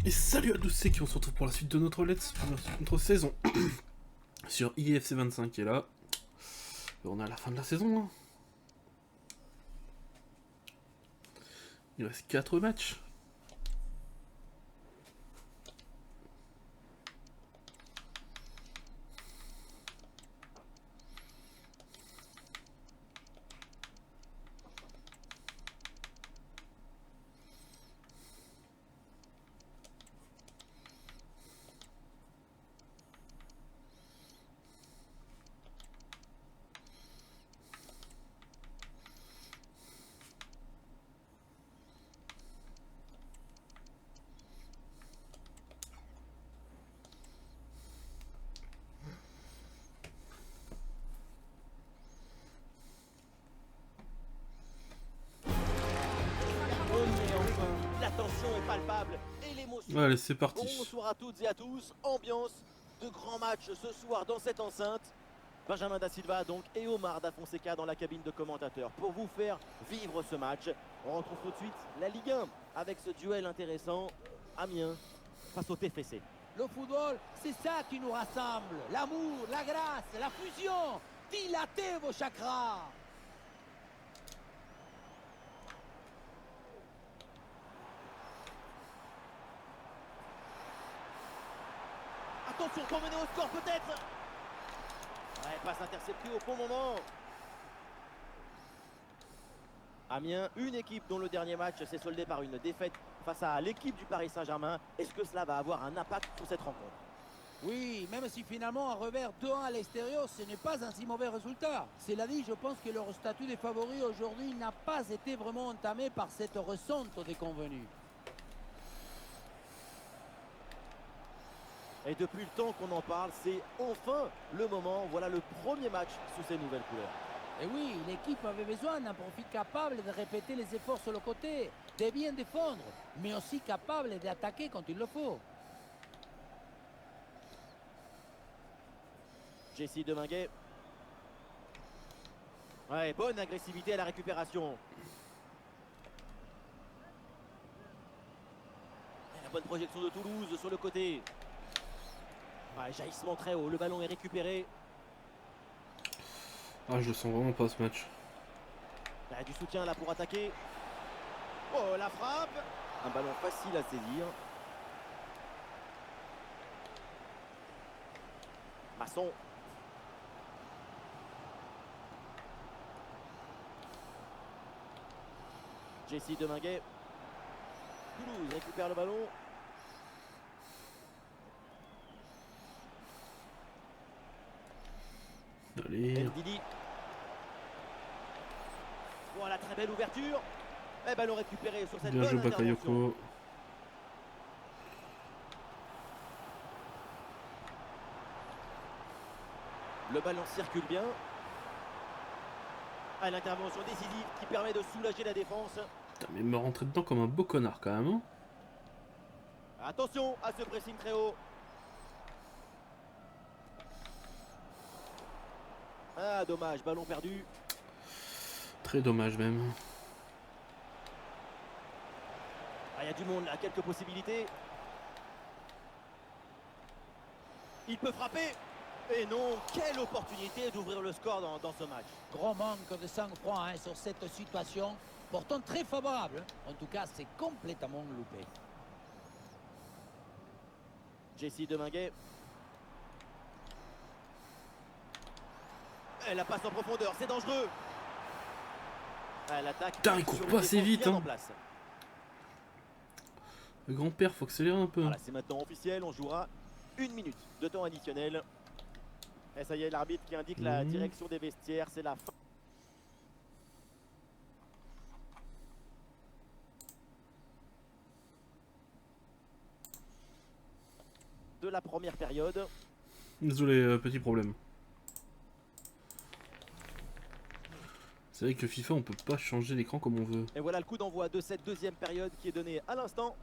Et salut à tous, c'est qui on se retrouve pour la suite de notre notre saison sur IFC 25 qui est là. Et on est à la fin de la saison. Hein. Il reste 4 matchs. La tension est palpable et l'émotion. Allez, c'est parti. Bonsoir à toutes et à tous. Ambiance de grand match ce soir dans cette enceinte. Benjamin Da Silva donc et Omar Da Fonseca dans la cabine de commentateurs pour vous faire vivre ce match. On retrouve tout de suite la Ligue 1 avec ce duel intéressant. Amiens face au TFC. Le football, c'est ça qui nous rassemble. L'amour, la grâce, la fusion. Dilatez vos chakras. Attention pour mener au score peut-être. Ouais, passe interceptée au bon moment. Amiens, une équipe dont le dernier match s'est soldé par une défaite face à l'équipe du Paris Saint-Germain. Est-ce que cela va avoir un impact sur cette rencontre? Oui, même si finalement un revers 2-1 à l'extérieur, ce n'est pas un si mauvais résultat. Cela dit, je pense que leur statut des favoris aujourd'hui n'a pas été vraiment entamé par cette ressente des convenus. Et depuis le temps qu'on en parle, c'est enfin le moment. Voilà le premier match sous ces nouvelles couleurs. Et oui, l'équipe avait besoin d'un profil capable de répéter les efforts sur le côté, de bien défendre, mais aussi capable d'attaquer quand il le faut. Jessie Deminguet. Ouais, bonne agressivité à la récupération. Et la bonne projection de Toulouse sur le côté. Ouais, jaillissement très haut, le ballon est récupéré. Ah, je le sens vraiment pas ce match. Il y a du soutien là pour attaquer. Oh, la frappe. Un ballon facile à saisir. Masson. Jessie Deminguet. Toulouse récupère le ballon. Allez. Ndidi. Voilà, très belle ouverture. Et ballon récupéré sur cette Bien joué bonne intervention. Bakayoko. Le ballon circule bien. À l'intervention décisive qui permet de soulager la défense. Putain, mais me rentrer dedans comme un beau connard quand même. Hein. Attention à ce pressing très haut. Ah, dommage, ballon perdu. Très dommage même. Ah, il y a du monde là, quelques possibilités. Il peut frapper. Et non, quelle opportunité d'ouvrir le score dans ce match. Gros manque de sang-froid sur cette situation, pourtant très favorable. En tout cas, c'est complètement loupé. Jessie Deminguet. Et la passe en profondeur, c'est dangereux. Ah, l'attaque. Putain, il court sur pas une assez défense vite, bien hein. en place. Le grand-père, faut accélérer un peu. Voilà, c'est maintenant officiel, on jouera 1 minute de temps additionnel. Et ça y est, l'arbitre qui indique la direction des vestiaires, c'est la fin de la première période. Désolé, petit problème. C'est vrai que FIFA, on peut pas changer l'écran comme on veut. Et voilà le coup d'envoi de cette deuxième période qui est donné à l'instant.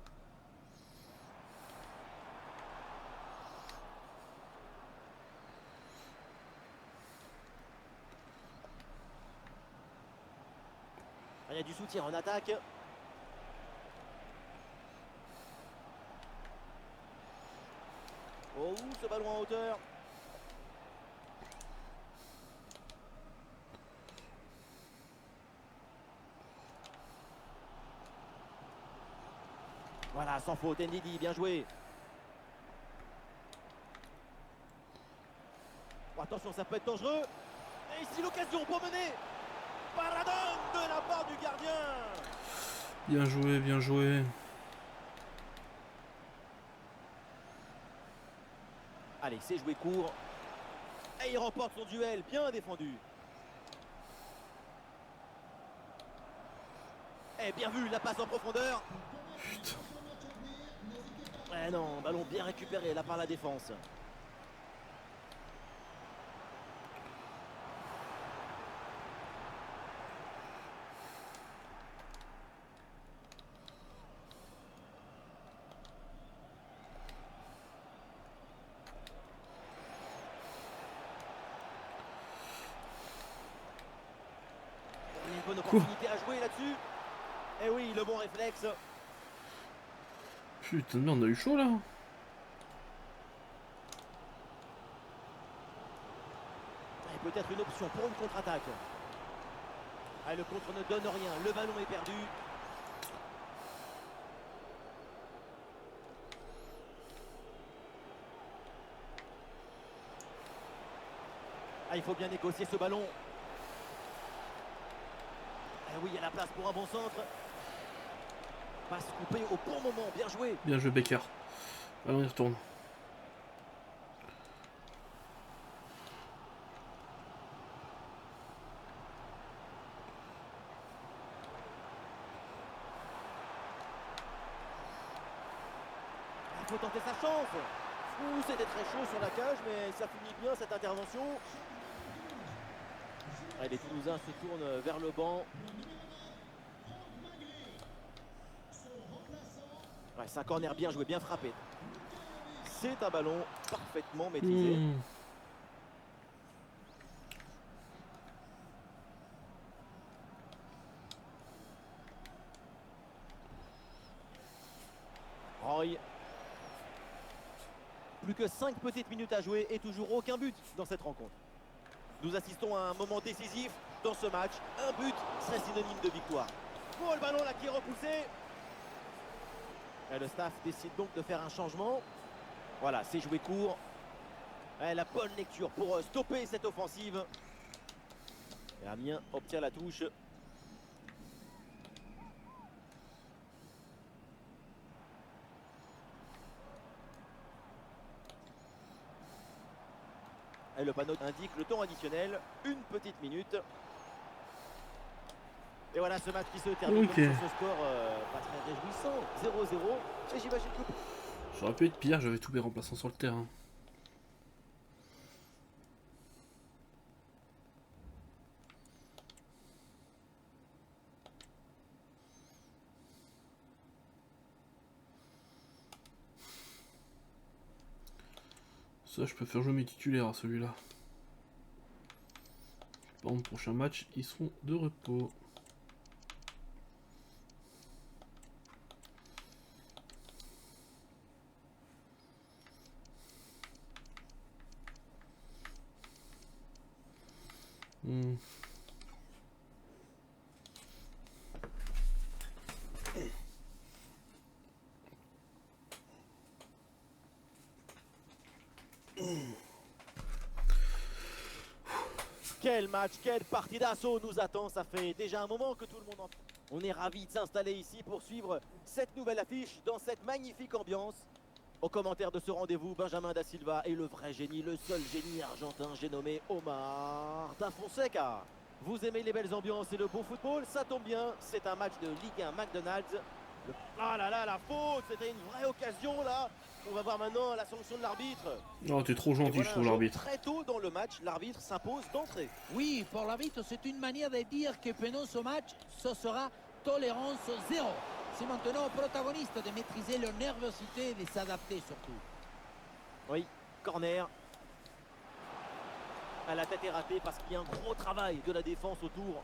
Il y a du soutien en attaque. Oh, ce ballon en hauteur. Voilà, sans faute, Ndidi, bien joué. Oh, attention, ça peut être dangereux. Et ici l'occasion pour mener. Paradon de la part du gardien. Bien joué, bien joué. Allez, c'est joué court. Et il remporte son duel, bien défendu. Et bien vu, la passe en profondeur. Putain. Eh non, ballon bien récupéré là par la défense. Une bonne opportunité à jouer là-dessus. Et oui, le bon réflexe. Putain, mais on a eu chaud là. Et peut-être une option pour une contre-attaque. Ah, le contre ne donne rien, le ballon est perdu. Ah, il faut bien négocier ce ballon. Ah oui, il y a la place pour un bon centre. Passe coupée au bon moment, bien joué. Bien joué, Becker. Allons, on y retourne. Il faut tenter sa chance. Ouh, c'était très chaud sur la cage, mais ça finit bien cette intervention. Ah, les Toulousains se tournent vers le banc. Ouais, c'est un corner bien joué, bien frappé. C'est un ballon parfaitement maîtrisé. Roy. Plus que 5 petites minutes à jouer et toujours aucun but dans cette rencontre. Nous assistons à un moment décisif dans ce match. Un but serait synonyme de victoire. Oh, le ballon là qui est repoussé. Et le staff décide donc de faire un changement. Voilà, c'est joué court. Et la bonne lecture pour stopper cette offensive. Et Amiens obtient la touche. Et le panneau indique le temps additionnel, une petite minute. Et voilà ce match qui se termine Ok. sur ce score pas très réjouissant, 0-0. Et j'imagine que... Ça aurait pu être pire, j'avais tous mes remplaçants sur le terrain. Ça, je peux faire jouer mes titulaires à celui-là. Par contre, prochain match, ils seront de repos. Quel match, quelle partie d'assaut nous attend. Ça fait déjà un moment que tout le monde en... On est ravis de s'installer ici pour suivre cette nouvelle affiche dans cette magnifique ambiance. Au commentaire de ce rendez-vous, Benjamin Da Silva et le vrai génie, le seul génie argentin, j'ai nommé Omar Da Fonseca. Vous aimez les belles ambiances et le beau football? Ça tombe bien, c'est un match de Ligue 1 McDonald's. Ah là là, la faute, c'était une vraie occasion là. On va voir maintenant la sanction de l'arbitre. Oh, t'es trop gentil, je trouve, l'arbitre. Très tôt dans le match, l'arbitre s'impose d'entrée. Oui, pour l'arbitre, c'est une manière de dire que pendant ce match, ce sera tolérance zéro. C'est maintenant au protagoniste de maîtriser leur nervosité et de s'adapter surtout. Oui, corner. Ah, la tête est ratée parce qu'il y a un gros travail de la défense autour.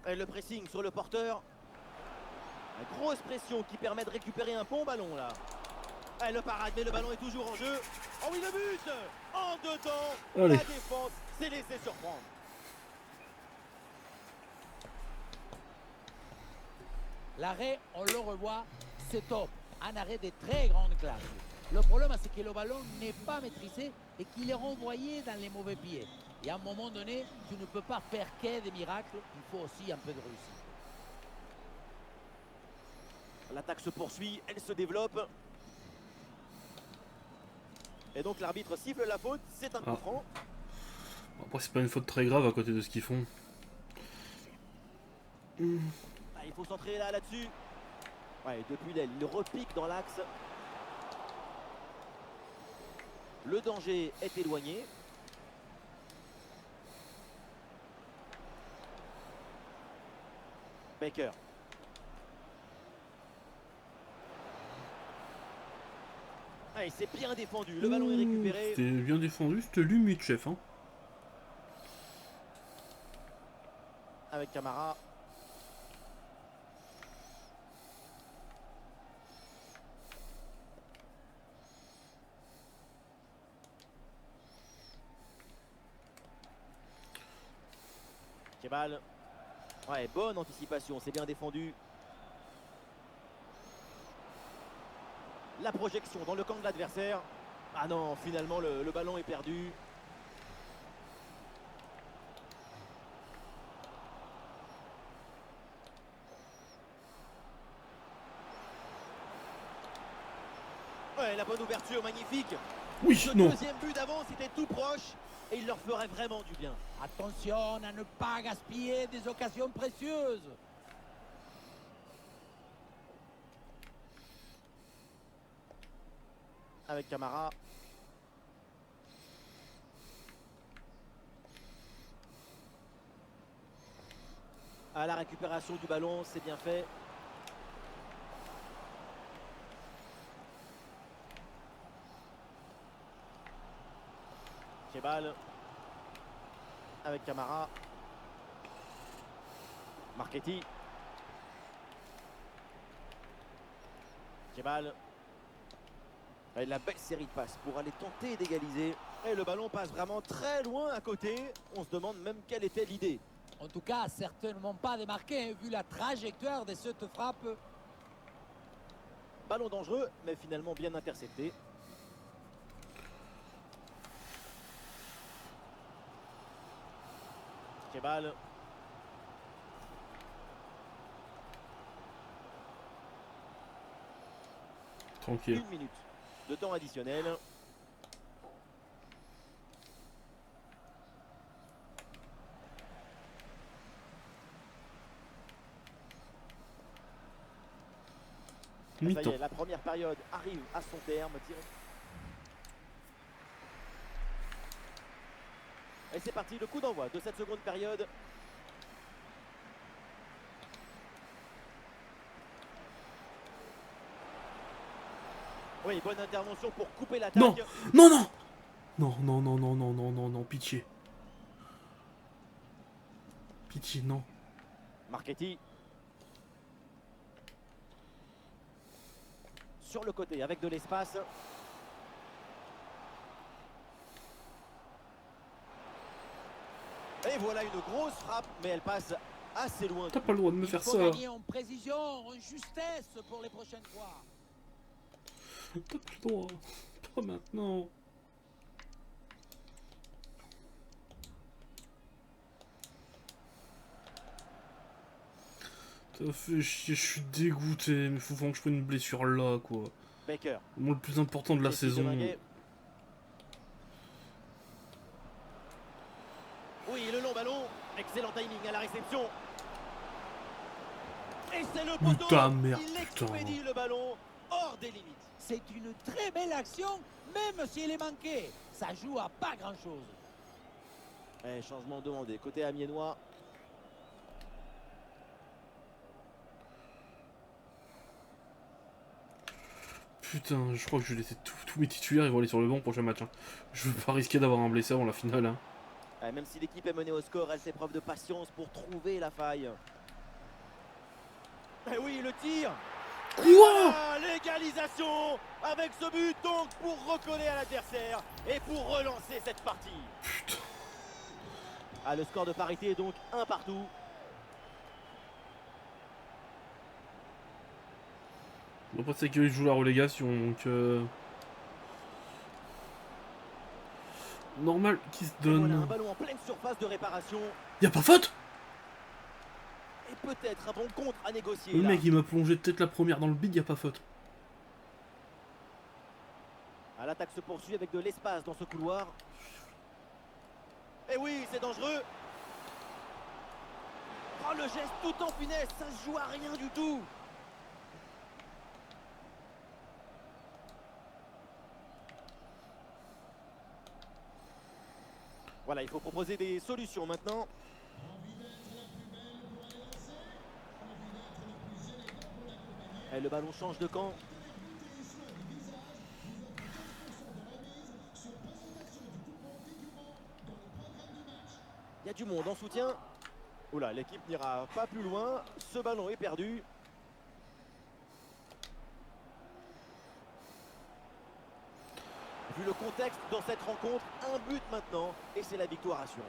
Et le pressing sur le porteur. Une grosse pression qui permet de récupérer un bon ballon là. Et le parade, mais le ballon est toujours en jeu. Oh oui, le but en 2 temps. Allez. La défense s'est laissée surprendre. L'arrêt, on le revoit, c'est top. Un arrêt de très grande classe. Le problème, c'est que le ballon n'est pas maîtrisé et qu'il est renvoyé dans les mauvais pieds. Et à un moment donné, tu ne peux pas faire que des miracles, il faut aussi un peu de réussite. L'attaque se poursuit, elle se développe. Et donc l'arbitre siffle la faute, c'est un coup franc. Après, c'est pas une faute très grave à côté de ce qu'ils font. Ah, il faut centrer là-dessus. Ouais, depuis l'aile, il repique dans l'axe. Le danger est éloigné. Baker. Ah, il s'est bien défendu. Le ballon est récupéré. C'était bien défendu, c'était limite, chef. Hein. Avec Camara. Kebal. Ouais, bonne anticipation, c'est bien défendu. La projection dans le camp de l'adversaire. Ah non, finalement le ballon est perdu. Ouais, la bonne ouverture, magnifique. Oui, Ce non. deuxième but d'avance était tout proche et il leur ferait vraiment du bien. Attention à ne pas gaspiller des occasions précieuses. Avec Camara. À la récupération du ballon, c'est bien fait. Kebal. Avec Camara. Marchetti. Kebal. Et la belle série de passes pour aller tenter d'égaliser. Et le ballon passe vraiment très loin à côté. On se demande même quelle était l'idée. En tout cas, certainement pas démarqué, hein, vu la trajectoire de cette frappe. Ballon dangereux, mais finalement bien intercepté. Kebal. Tranquille. 1 minute de temps additionnel. Ça y Mi-temps. est, la première période arrive à son terme. Et c'est parti, le coup d'envoi de cette seconde période. Oui, bonne intervention pour couper l'attaque. Non, non, non. Non, non, non, non, non, non, non, non, pitié. Pitié, non. Marchetti. Sur le côté, avec de l'espace. Et voilà une grosse frappe, mais elle passe assez loin. T'as pas le droit de me Il faire faut ça. gagner en précision, en justesse pour les prochaines fois. T'as pas le droit. Pas maintenant. Ça fait chier, je suis dégoûté. Mais faut vraiment que je prenne une blessure là, quoi. Baker. Moi, le plus important de la Essaye de saison. vaguer. Oui, le long ballon. Excellent timing à la réception. Et c'est le poteau. Putain, merde, Il putain. expédie le ballon hors des limites. C'est une très belle action, même si elle est manquée. Ça joue à pas grand-chose. Et changement demandé. Côté amiénois. Putain, je crois que je vais laisser tous mes titulaires, ils vont aller sur le banc prochain match. Hein. Je veux pas risquer d'avoir un blessé avant la finale. Hein. Même si l'équipe est menée au score, elle fait preuve de patience pour trouver la faille. Et oui, le tir. Quoi? Ah, l'égalisation avec ce but donc pour recoller à l'adversaire et pour relancer cette partie. Putain. Ah, le score de parité est donc 1 partout. Après, c'est qu'ils jouent la relégation, donc... Normal qu'ils se Et voilà un donnent. ballon en pleine surface de réparation. Y'a pas faute? Et peut-être un bon contre à négocier. Le là. mec, il m'a plongé peut-être la première dans le bide, y'a pas faute. Ah, l'attaque se poursuit avec de l'espace dans ce couloir. Et oui, c'est dangereux. Oh, le geste tout en finesse, ça se joue à rien du tout. Voilà, il faut proposer des solutions maintenant. Et le ballon change de camp. Il y a du monde en soutien. Oula, l'équipe n'ira pas plus loin. Ce ballon est perdu. Vu le contexte dans cette rencontre, un but maintenant et c'est la victoire assurée.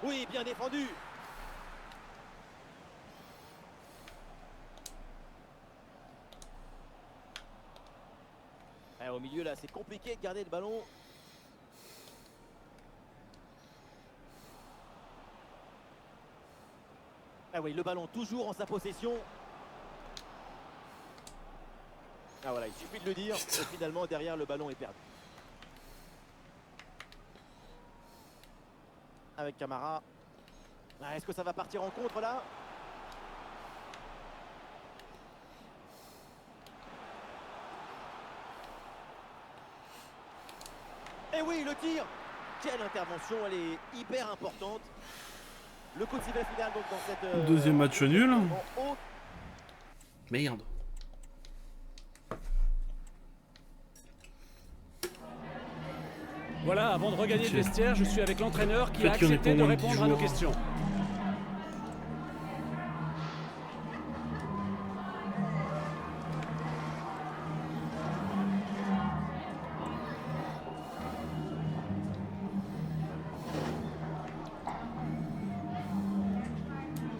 Oui, bien défendu. Et au milieu là, c'est compliqué de garder le ballon. Ah oui, le ballon toujours en sa possession. Ah voilà, il suffit de le dire. Et finalement, derrière, le ballon est perdu. Avec Camara. Ah, est-ce que ça va partir en contre là? Et oui, le tir. Quelle intervention, elle est hyper importante. Le coup de sifflet final donc dans cette... Deuxième match nul. en haut. Merde. Voilà, avant de regagner le vestiaire, je suis avec l'entraîneur qui a Peut-être qu'il y en a accepté pas de moins de 10 répondre à nos jours. questions.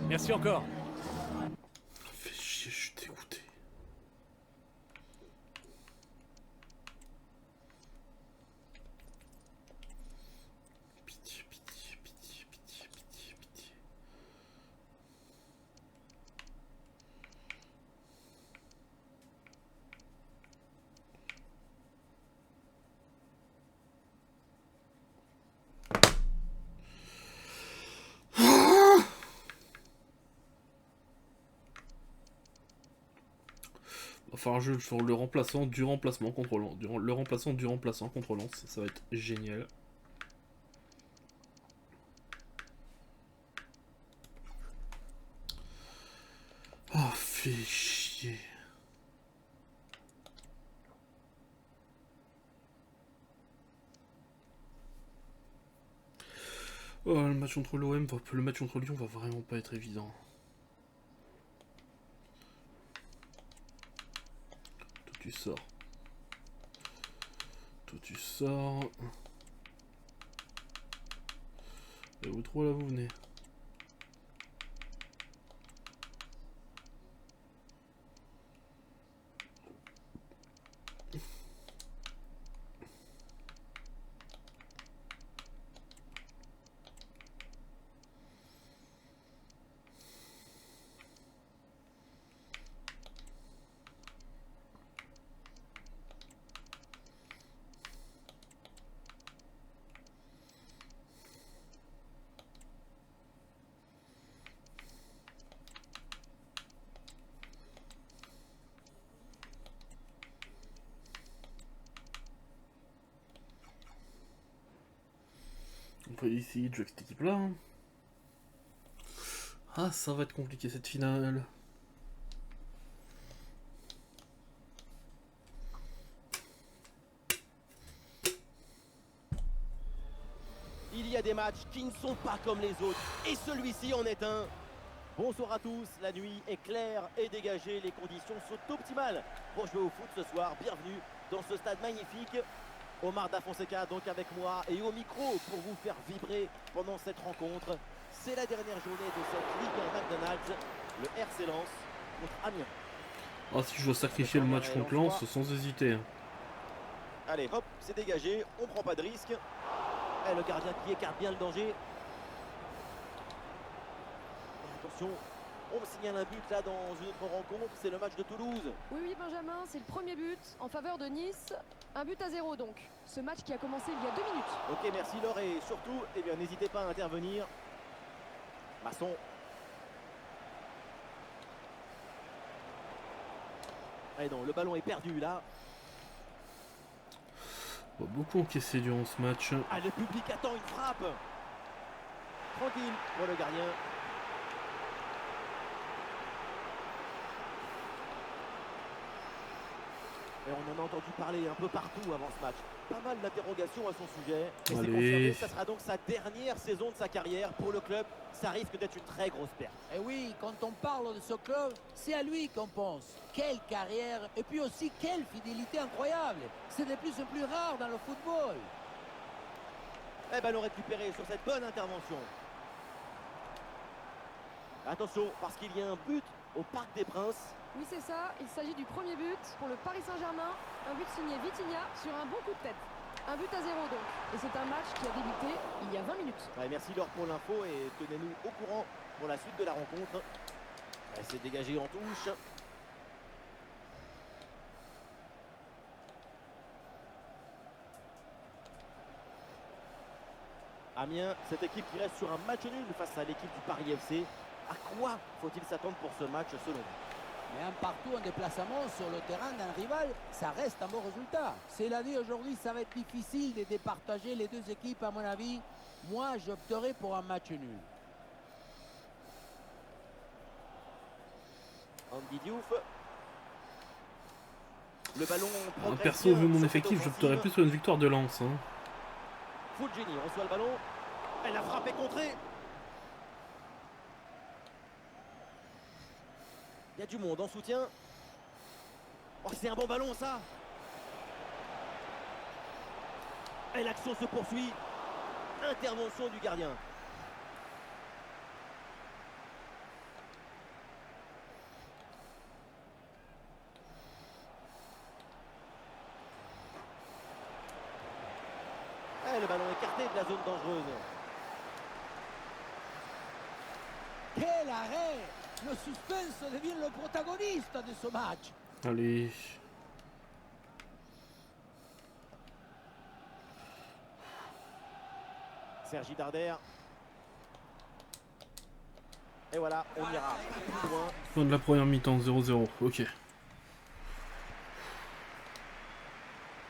Merci encore. Fais chier, je suis dégoûté. Pitié, pitié, pitié, pitié, pitié, pitié. Enfin, un jeu sur le remplaçant du remplacement contre Lens. Le remplaçant du remplaçant contre Lens. Ça va être génial. Oh, fais chier. Oh, le match contre l'OM, le match contre Lyon va vraiment pas être évident. Toi tu sors. Toi tu sors. Et vous trois là vous venez. On peut essayer de jouer avec cette équipe là. Ah, ça va être compliqué cette finale. Il y a des matchs qui ne sont pas comme les autres. Et celui-ci en est un. Bonsoir à tous, la nuit est claire et dégagée, les conditions sont optimales pour jouer au foot ce soir. Bienvenue dans ce stade magnifique. Omar Da Fonseca donc avec moi et au micro pour vous faire vibrer pendant cette rencontre. C'est la dernière journée de cette Ligue 1 McDonald's, le RC Lens contre Amiens. Oh, si je dois sacrifier le match contre Lens, sans hésiter. Hein. Allez hop, c'est dégagé, on prend pas de risque. Et le gardien qui écarte bien le danger. Et attention, on me signale un but là dans une autre rencontre, c'est le match de Toulouse. Oui, Benjamin, c'est le premier but en faveur de Nice. 1-0 donc. Ce match qui a commencé il y a 2 minutes. Ok, merci Laure et surtout, eh bien, n'hésitez pas à intervenir. Masson. Allez non, le ballon est perdu là. On va beaucoup encaisser durant ce match. Ah, le public attend une frappe. Tranquille pour le gardien. Et on en a entendu parler un peu partout avant ce match. Pas mal d'interrogations à son sujet. Et c'est confirmé, ça sera donc sa dernière saison de sa carrière pour le club. Ça risque d'être une très grosse perte. Et oui, quand on parle de ce club, c'est à lui qu'on pense. Quelle carrière et puis aussi quelle fidélité incroyable. C'est de plus en plus rare dans le football. Et ballon récupéré sur cette bonne intervention. Attention, parce qu'il y a un but au Parc des Princes. Oui, c'est ça. Il s'agit du premier but pour le Paris Saint-Germain. Un but signé Vitinha sur un bon coup de tête. 1-0 donc. Et c'est un match qui a débuté il y a 20 minutes. Ouais, merci Laure pour l'info et tenez-nous au courant pour la suite de la rencontre. Ouais, c'est dégagé en touche. Amiens, cette équipe qui reste sur un match nul face à l'équipe du Paris FC. À quoi faut-il s'attendre pour ce match selon vous? Mais un partout en déplacement sur le terrain d'un rival, ça reste un bon résultat. C'est la dit aujourd'hui, ça va être difficile de départager les deux équipes à mon avis. Moi, j'opterai pour un match nul. Andy Diouf. Le ballon progresse. Perso, bien vu mon sur effectif, cette j'opterais offensive. plus sur une victoire de Lens. Hein. Fulgini reçoit le ballon. Elle a frappé contrée. Il y a du monde en soutien. Oh, c'est un bon ballon ça. Et l'action se poursuit. Intervention du gardien. Et le ballon écarté de la zone dangereuse. Quel arrêt! Le suspense devient le protagoniste de ce match. Allez. Sergi Darder. Et voilà, on ira plus loin. Fin de la première mi-temps, 0-0. Ok.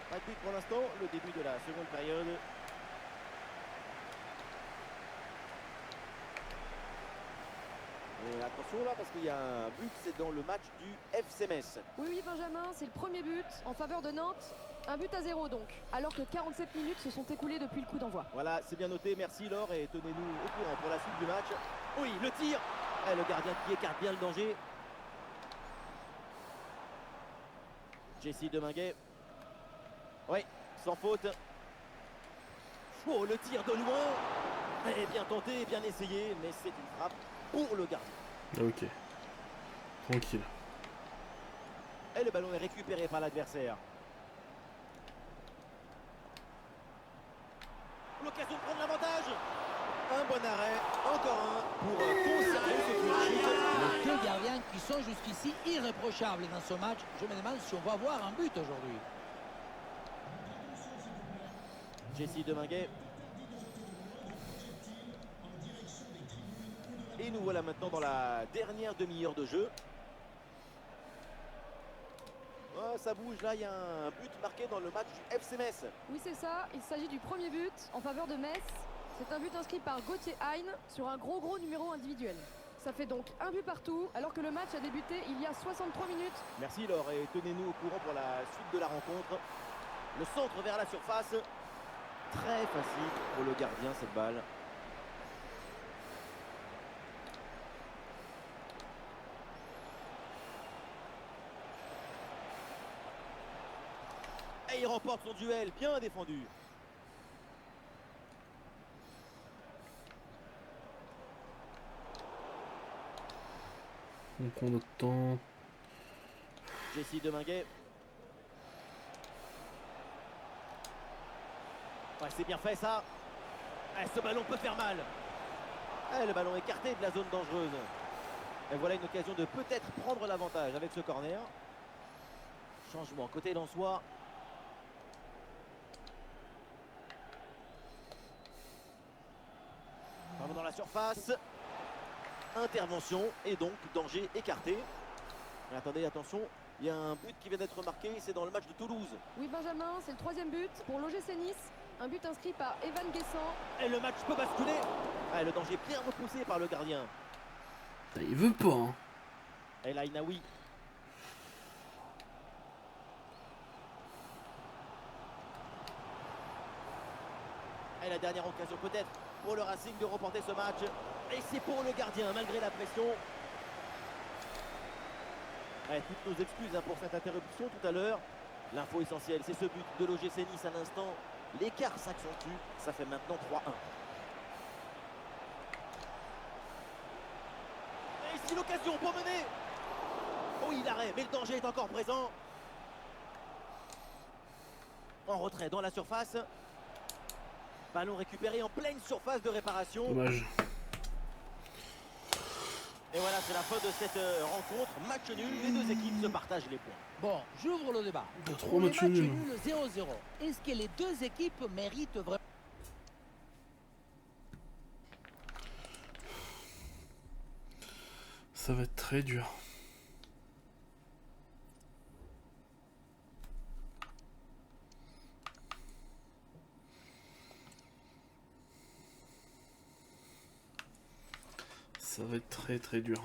Pas de but pour l'instant, le début de la seconde période. Et attention là parce qu'il y a un but, c'est dans le match du FC Metz. Oui, Benjamin, c'est le premier but en faveur de Nantes. 1-0 donc. Alors que 47 minutes se sont écoulées depuis le coup d'envoi. Voilà, c'est bien noté, merci Laure et tenez-nous au courant pour la suite du match. Oui, le tir. Et le gardien qui écarte bien le danger. Jesse Deminguet. Oui, sans faute. Oh, le tir de loin. Et bien tenté, bien essayé, mais c'est une frappe pour le gardien. Ok. Tranquille. Et le ballon est récupéré par l'adversaire. L'occasion de prendre l'avantage. Un bon arrêt, encore un pour conserver ce but. Les deux gardiens qui sont jusqu'ici irréprochables dans ce match. Je me demande si on va voir un but aujourd'hui. Jesse Deminguet. Et nous voilà maintenant dans la dernière demi-heure de jeu. Oh, ça bouge là, il y a un but marqué dans le match du FC Metz. Oui, c'est ça. Il s'agit du premier but en faveur de Metz. C'est un but inscrit par Gauthier Hein sur un gros numéro individuel. Ça fait donc un but partout alors que le match a débuté il y a 63 minutes. Merci Laure et tenez-nous au courant pour la suite de la rencontre. Le centre vers la surface. Très facile pour le gardien cette balle. remporte son duel, bien défendu. On prend notre temps. Jesse Deminguet. Ouais, c'est bien fait ça. Ce ballon peut faire mal. Le ballon écarté de la zone dangereuse. Et voilà une occasion de peut-être prendre l'avantage avec ce corner. Changement côté lensois. Ballon dans la surface. Intervention et donc danger écarté. Mais attendez, attention, il y a un but qui vient d'être marqué, c'est dans le match de Toulouse. Oui, Benjamin, c'est le 3e but pour l'OGC Nice. Un but inscrit par Evan Guessant. Et le match peut basculer. Le danger bien repoussé par le gardien. Il veut pas, hein. Et là, Inaoui. Et la dernière occasion peut-être pour le Racing de remporter ce match. Et c'est pour le gardien, malgré la pression. Toutes nos excuses pour cette interruption tout à l'heure. L'info essentielle, c'est ce but de l'OGC Nice à l'instant. L'écart s'accentue, ça fait maintenant 3-1. Et ici l'occasion pour mener. Oui, l'arrêt, mais le danger est encore présent. En retrait dans la surface. Ballon récupéré en pleine surface de réparation. Dommage. Et voilà, c'est la fin de cette rencontre. Match nul, les deux équipes se partagent les points. Bon, j'ouvre le débat. Il y a 3 Pour les matchs matchs nuls. nuls 0-0, est-ce que les deux équipes méritent vraiment... Ça va être très dur. Ça va être très très dur.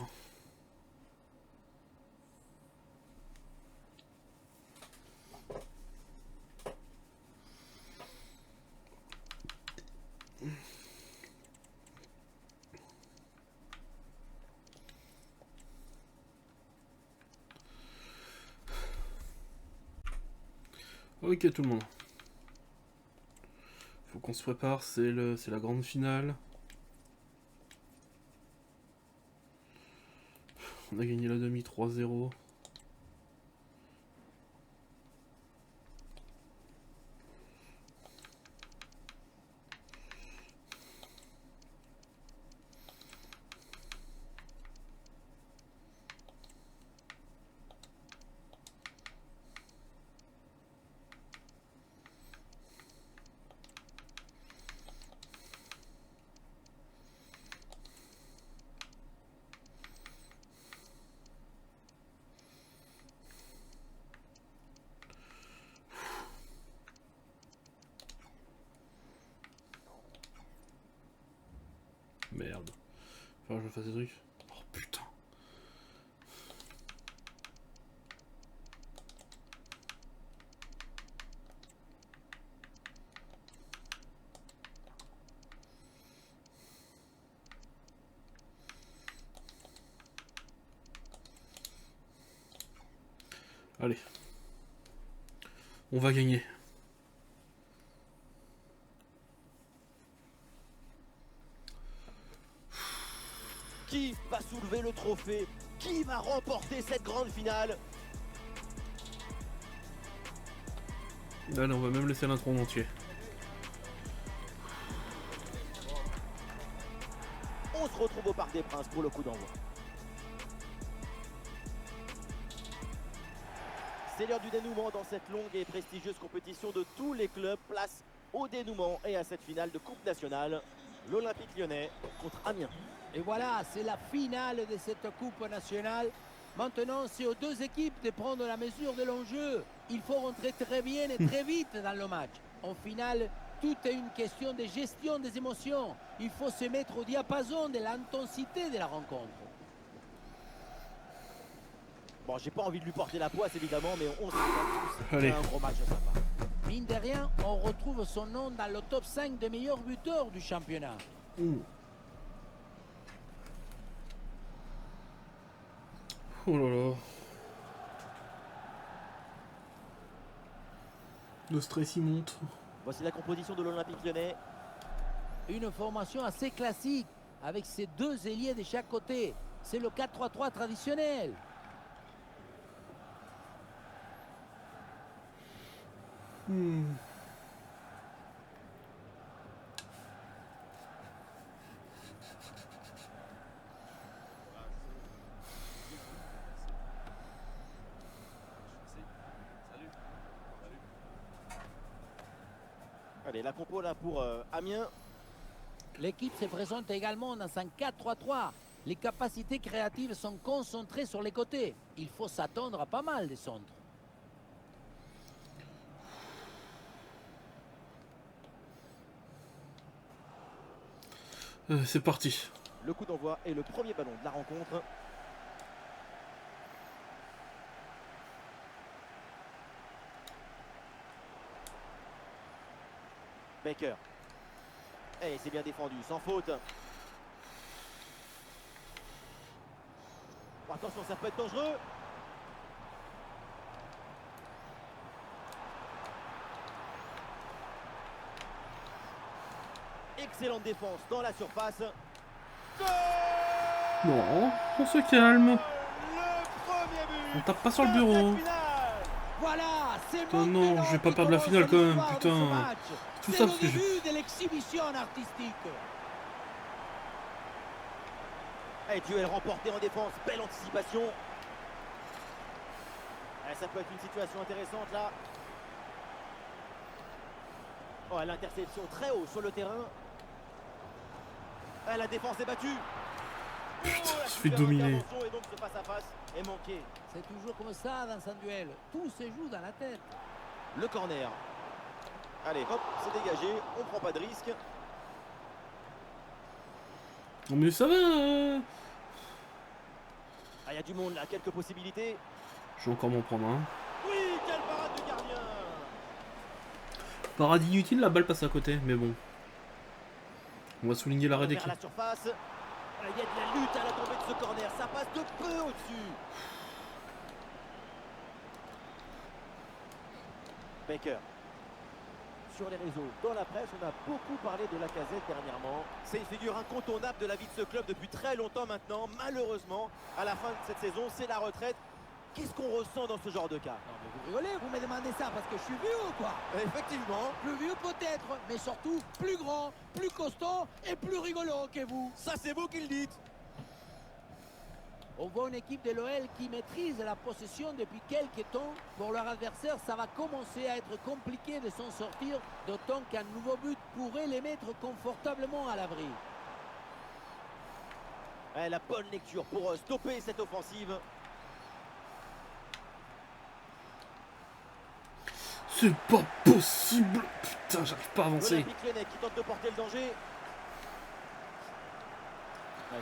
Ok tout le monde. Faut qu'on se prépare, c'est la grande finale. On a gagné la demi 3-0. Merde. Faut que je fasse des trucs. Oh putain. Allez. On va gagner. Qui va soulever le trophée? Qui va remporter cette grande finale? Allez, on va même laisser l'intro en entier. On se retrouve au Parc des Princes pour le coup d'envoi. C'est l'heure du dénouement dans cette longue et prestigieuse compétition de tous les clubs. Place au dénouement et à cette finale de Coupe nationale. L'Olympique lyonnais contre Amiens. Et voilà, c'est la finale de cette Coupe nationale. Maintenant, c'est aux deux équipes de prendre la mesure de l'enjeu. Il faut rentrer très bien et très vite dans le match. En finale, tout est une question de gestion des émotions. Il faut se mettre au diapason de l'intensité de la rencontre. Bon, j'ai pas envie de lui porter la poisse évidemment, mais on se dit tous. Allez. C'est un gros match sympa. Mine de rien, on retrouve son nom dans le top 5 des meilleurs buteurs du championnat. Oh là là. Le stress il monte. Voici la composition de l'Olympique Lyonnais. Une formation assez classique, avec ses deux ailiers de chaque côté. C'est le 4-3-3 traditionnel. Allez, la compo là pour Amiens. L'équipe se présente également dans un 4-3-3. Les capacités créatives sont concentrées sur les côtés. Il faut s'attendre à pas mal de centres. C'est parti. Le coup d'envoi et le premier ballon de la rencontre. Baker. Et c'est bien défendu, sans faute. Oh, attention, ça peut être dangereux. Excellente défense dans la surface. Goal! Non, on se calme. Le premier but. On tape pas sur le bureau. Voilà, c'est Putain, non, je vais pas perdre la finale quand même, putain. Tout ça C'est parce le que je... début de l'exhibition artistique. Et duel remporté en défense, belle anticipation. Ça peut être une situation intéressante là. Oh, l'interception très haut sur le terrain. La défense est battue. Putain, La je fais super dominer. intervention et donc ce face à face est manqué. C'est toujours comme ça dans un duel. Tout se joue dans la tête. Le corner. Allez, hop, c'est dégagé. On prend pas de risque. Non mais ça va. Il y a du monde là, quelques possibilités. Je vais encore m'en prendre un. Oui, quelle parade du gardien. Parade inutile, la balle passe à côté, mais bon. On va souligner l'arrêt Vers d'équipe. la surface. Il y a de la lutte à la tombée de ce corner. Ça passe de peu au-dessus. Baker. Sur les réseaux, dans la presse, on a beaucoup parlé de Lacazette dernièrement. C'est une figure incontournable de la vie de ce club depuis très longtemps maintenant. Malheureusement, à la fin de cette saison, c'est la retraite. Qu'est-ce qu'on ressent dans ce genre de cas? Non mais vous rigolez, vous me demandez ça parce que je suis vieux ou quoi? Effectivement, Plus vieux peut-être, mais surtout plus grand, plus costaud et plus rigolo que vous. ça c'est vous qui le dites. On voit une équipe de l'OL qui maîtrise la possession depuis quelques temps. Pour leur adversaire, ça va commencer à être compliqué de s'en sortir, d'autant qu'un nouveau but pourrait les mettre confortablement à l'abri. La bonne lecture pour stopper cette offensive. C'est pas possible. Putain, j'arrive pas à avancer. L'Olympique Lyonnais qui tente de porter le danger.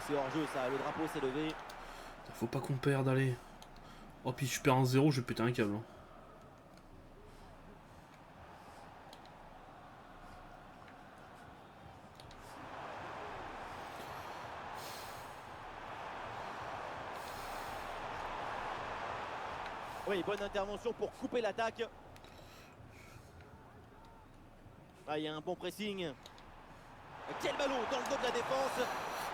C'est hors jeu ça, le drapeau s'est levé. Faut pas qu'on perde, allez. Oh, puis je perds un 0, je vais péter un câble. Hein. Oui, bonne intervention pour couper l'attaque. Il y a un bon pressing. Quel ballon dans le dos de la défense.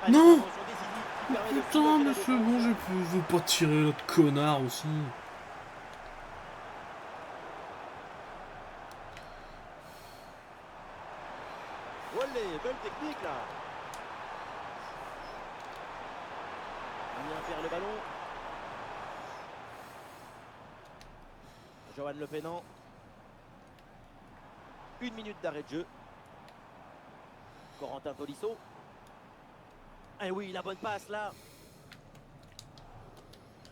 Non. Intervention décisive qui permet de Putain, piloter la mais c'est défense. bon, je veux pas tirer l'autre connard aussi. Olé, belle technique là. Amiens perd le ballon. Johan Le Pénant. 1 minute d'arrêt de jeu. Corentin Tolisso. Et oui, la bonne passe là.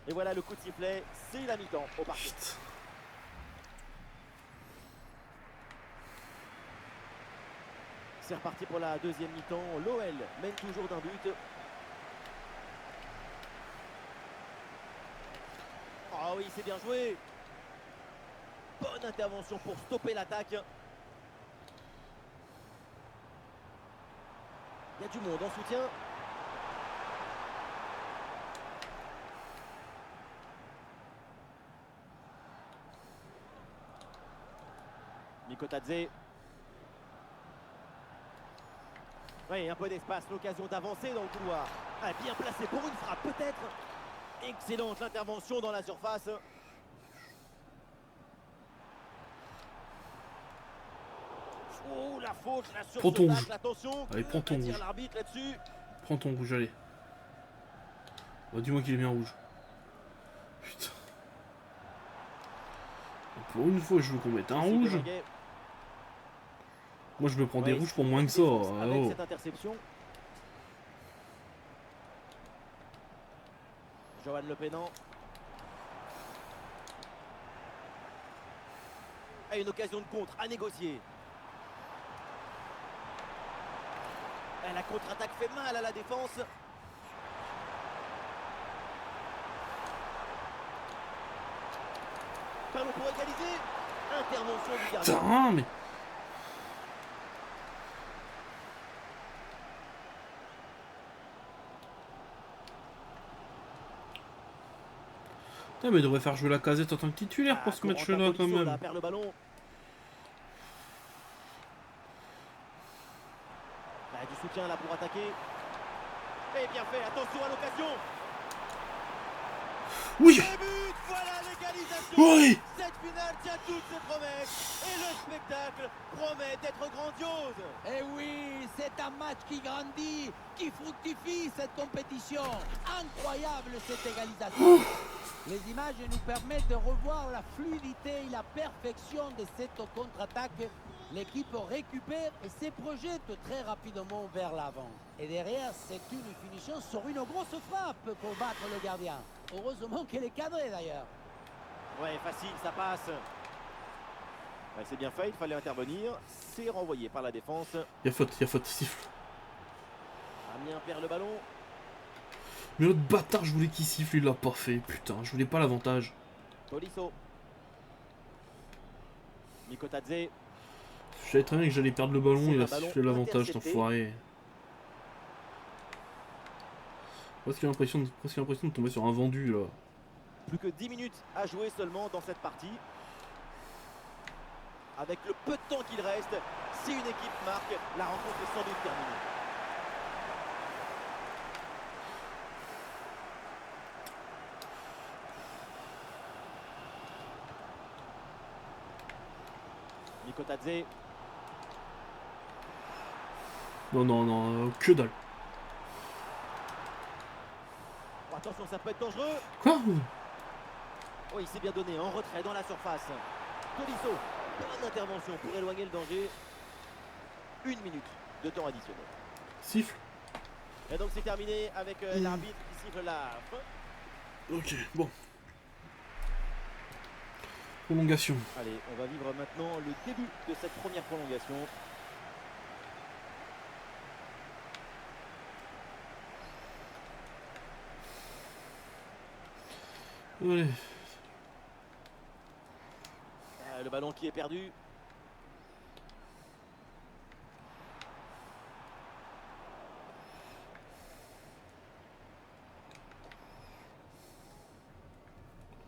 Et voilà le coup de sifflet. C'est la mi-temps au parc. Putain. C'est reparti pour la deuxième mi-temps. L'OL mène toujours d'un but. Ah oui, c'est bien joué. Bonne intervention pour stopper l'attaque. Il y a du monde en soutien. Mikotadze. Oui, un peu d'espace, l'occasion d'avancer dans le couloir. Ah, bien placé pour une frappe, peut-être. Excellente l'intervention dans la surface. Oh, la faute, la surface. Prends ton rouge. Attention. Allez, prends ton rouge. L'arbitre là-dessus. Prends ton rouge, allez. Bah, dis-moi qu'il est bien rouge. Putain. Pour une fois, je veux qu'on mette un rouge. Moi, je me prends des rouges pour moins que ça. Avec Oh. cette interception. Johan Le Pénant. A une occasion de contre à négocier. Et la contre-attaque fait mal à la défense. Ballon pour égaliser. Intervention du gardien. Putain, mais... Putain, mais il devrait faire jouer la casette en tant que titulaire pour ce match-là, quand même. Perd le ballon. Du soutien là pour attaquer. Et bien fait, attention à l'occasion. Oui. Le but, voilà l'égalisation. Oui. Cette finale tient toutes ses promesses. Et le spectacle promet d'être grandiose. Et oui, c'est un match qui grandit, qui fructifie cette compétition. Incroyable cette égalisation. Les images nous permettent de revoir la fluidité et la perfection de cette contre-attaque. L'équipe récupère et se projette très rapidement vers l'avant. Et derrière, c'est une finition sur une grosse frappe pour battre le gardien. Heureusement qu'elle est cadrée d'ailleurs. Ouais, facile, ça passe. Ouais, c'est bien fait, il fallait intervenir. C'est renvoyé par la défense. Il y a faute, siffle. Amiens perd le ballon. Mais l'autre bâtard, je voulais qu'il siffle, il l'a pas fait. Putain, je voulais pas l'avantage. Tolisso. Mikotadze. Je savais très bien que j'allais perdre le ballon, C'est il un a ballon sifflé l'avantage, cet intercepté. enfoiré. Presque l'impression de tomber sur un vendu, là. Plus que 10 minutes à jouer seulement dans cette partie. Avec le peu de temps qu'il reste, si une équipe marque, la rencontre est sans doute terminée. Mikotadze. Non, que dalle. Oh, attention, ça peut être dangereux. Quoi? Oh, il s'est bien donné, en retrait dans la surface. Tolisso, bonne intervention pour éloigner le danger. 1 minute de temps additionnel. Siffle. Et donc c'est terminé avec l'arbitre qui siffle la fin. Ok, bon. Prolongation. Allez, on va vivre maintenant le début de cette première prolongation. Allez. Le ballon qui est perdu.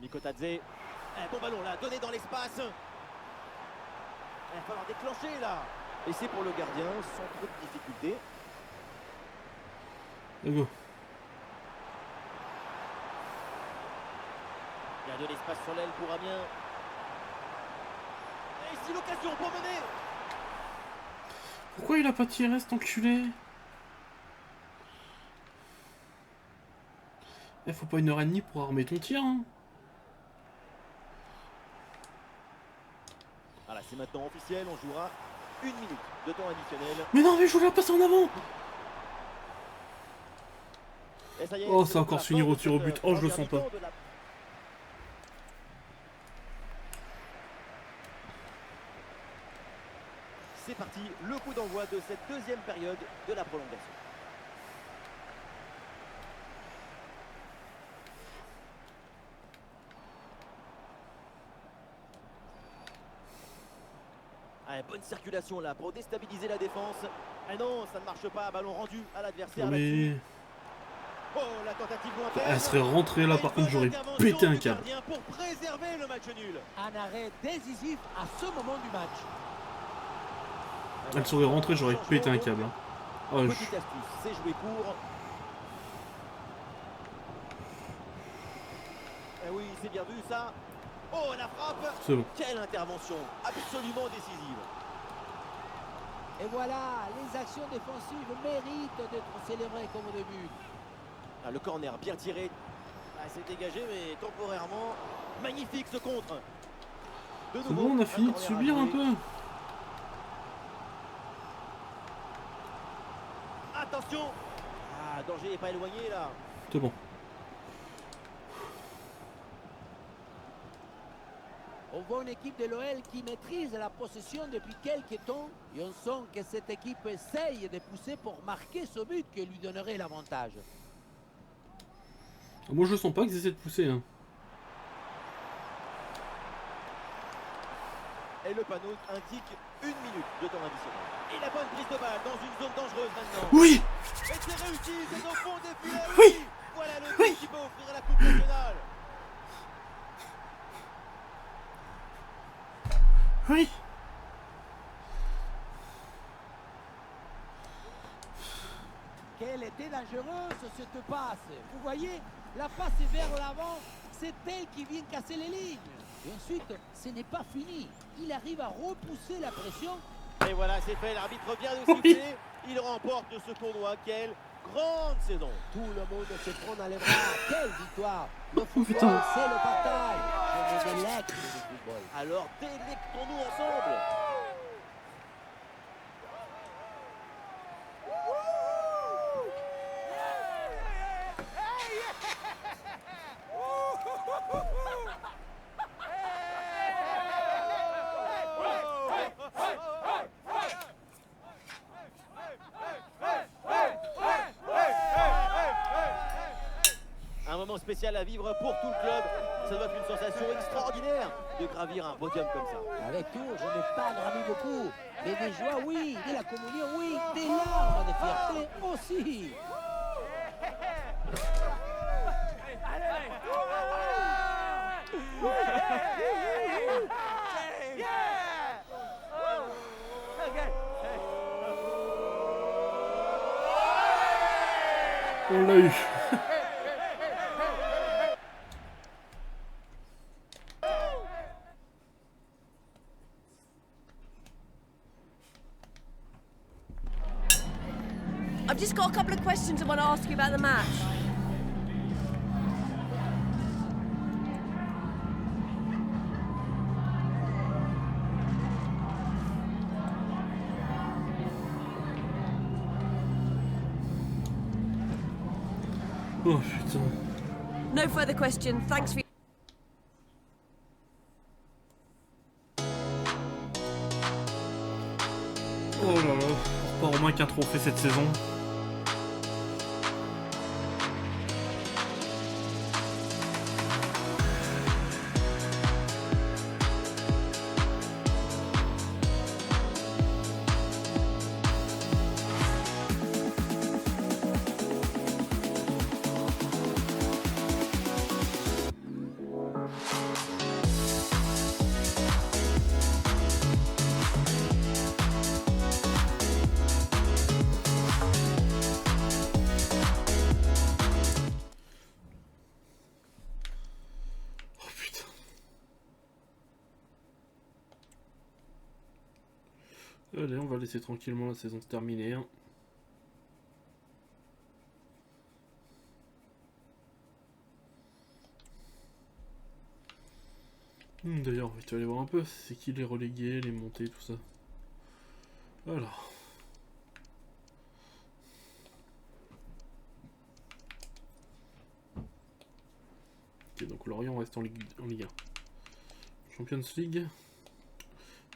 Mikotadze. Bon ballon là, donné dans l'espace. Il va falloir déclencher là. Et c'est pour le gardien, sans trop de difficulté. Let's go. Il y a de l'espace sur l'aile pour Amiens. Et ici l'occasion pour mener. Pourquoi il a pas tiré cet enculé? Faut pas 1h30 pour armer ton tir, hein. Voilà, c'est maintenant officiel, on jouera 1 minute de temps additionnel. Mais non, mais je voulais la passer en avant. Et ça y est, Oh, c'est ça va donc encore la se finir fin au de tir au cette but. Oh, je le première sens pas. mi-temps de la- C'est parti, le coup d'envoi de cette deuxième période de la prolongation. Ah, bonne circulation là pour déstabiliser la défense. Ah non, ça ne marche pas, ballon rendu à l'adversaire. Mais... Oh, la tentative lointaine. Elle serait rentrée là, par Et contre, j'aurais bonne intervention pété un du câble. gardien pour préserver le match nul. Un arrêt décisif à ce moment du match. Elle serait rentrée, j'aurais pété un câble. Hein. Oh, Petite astuce, c'est joué court. Eh oui, c'est bien vu ça. Oh, la frappe. C'est bon. Quelle intervention, absolument décisive. Et voilà, les actions défensives méritent d'être célébrées comme au début. Ah, le corner bien tiré. Ah, c'est dégagé, mais temporairement. Magnifique ce contre. De C'est nouveau, bon, on a fini de corner à subir un jouer. peu. Attention. Ah, danger n'est pas éloigné là. C'est bon. On voit une équipe de l'OL qui maîtrise la possession depuis quelques temps. Et on sent que cette équipe essaye de pousser pour marquer ce but qui lui donnerait l'avantage. Moi, je sens pas qu'ils essaient de pousser. Hein. Et le panneau indique 1 minute de temps additionnel. Et la bonne prise de balle dans une zone dangereuse maintenant. Oui. Et c'est réussi, c'est au fond des filets. Oui. Voilà le but qui peut offrir la Coupe nationale. Oui. Quelle était dangereuse cette passe. Vous voyez, la passe vers l'avant, c'est elle qui vient casser les lignes. Et ensuite, ce n'est pas fini. Il arrive à repousser la pression. Et voilà, c'est fait, l'arbitre vient de siffler. Il remporte ce tournoi. Quelle grande saison. Tout le monde se prend dans les bras. Quelle victoire. Le football, putain. c'est le partage. Je me délecte du football. Alors délectons-nous ensemble. Un moment spécial à vivre pour tout le club. Ça doit être une sensation extraordinaire de gravir un podium comme ça. Avec tout, je n'ai pas gravi beaucoup. Mais des joies, oui. De la communion, oui. Des larmes de fierté aussi. On l'a eu. I've just got a couple of questions I want to ask you about the match. Oh putain. No further question. Thanks for Oh là là. On repart au moins qu'un trophée cette saison. Oh putain. Allez, on va laisser tranquillement la saison se terminer. Hein. D'ailleurs, on va aller voir un peu, c'est qui les relégués, les montées, tout ça. Alors. Ok, donc Lorient reste en Ligue 1. Champions League.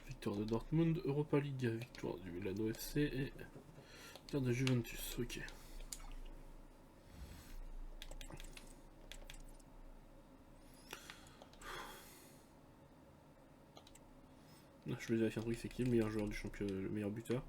Victoire de Dortmund, Europa League, victoire du Milano FC et victoire de Juventus. Ok. Je vais vérifier un truc, c'est qui le meilleur joueur du championnat, le meilleur buteur?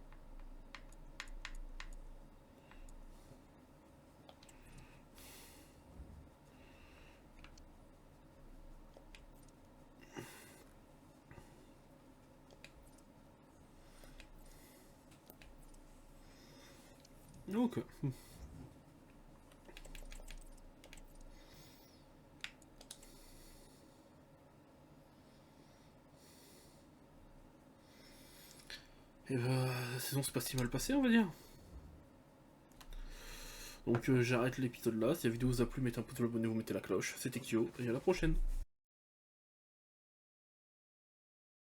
Ok. Et bah, la saison s'est pas si mal passée, on va dire. Donc j'arrête l'épisode là. Si la vidéo vous a plu, mettez un pouce bleu, abonnez-vous, mettez la cloche. C'était Kyo, et à la prochaine.